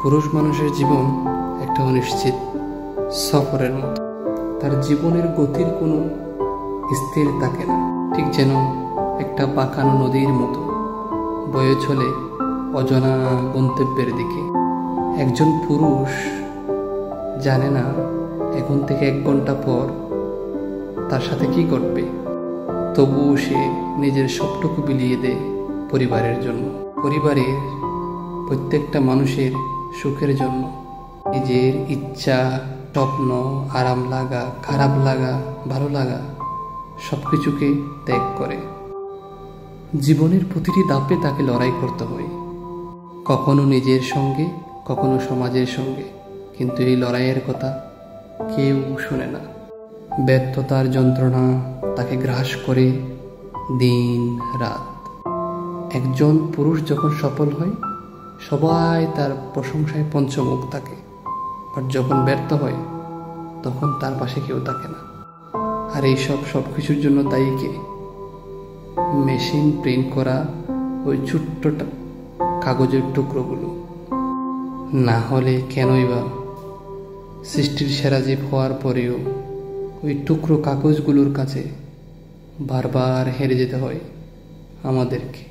পুরুষ মানুষের জীবন একটা অনিশ্চিত সফরের মতো। তার জীবনের গতির কোনো স্থির থাকে না, ঠিক যেন একটা বাঁকানো নদীর মতো বয়ে চলে অজানা গন্তব্যের দিকে। একজন পুরুষ জানে না এখন থেকে 1 ঘন্টা পর তার সাথে কি ঘটবে, তবুও সে নিজের সবটুকু বিলিয়ে দেয় পরিবারের জন্য, পরিবারের প্রত্যেকটা মানুষের সুখের জন্য। নিজের ইচ্ছা, স্বপ্ন, আরাম লাগা, খারাপ লাগা, ভালো লাগা সবকিছুকে ত্যাগ করে। জীবনের প্রতিটি ধাপে তাকে লড়াই করতে হয়, কখনো নিজের সঙ্গে, কখনো সমাজের সঙ্গে, কিন্তু এই লড়াইয়ের কথা কেউ শোনে না। ব্যর্থতার যন্ত্রণা তাকে গ্রাস করে দিন রাত। একজন পুরুষ যখন সফল হয় সবাই তার প্রশংসায় পঞ্চমুখ থাকে, আর যখন ব্যর্থ হয় তখন তার পাশে কেউ থাকে না। আর এই সব কিছুর জন্য দায়ী কে? মেশিন প্রিন্ট করা ওই ছোট্ট কাগজের টুকরোগুলো। না হলে কেনই বা সৃষ্টির সেরা জীব হওয়ার পরেও ওই টুকরো কাগজগুলোর কাছে বারবার হেরে যেতে হয় আমাদেরকে।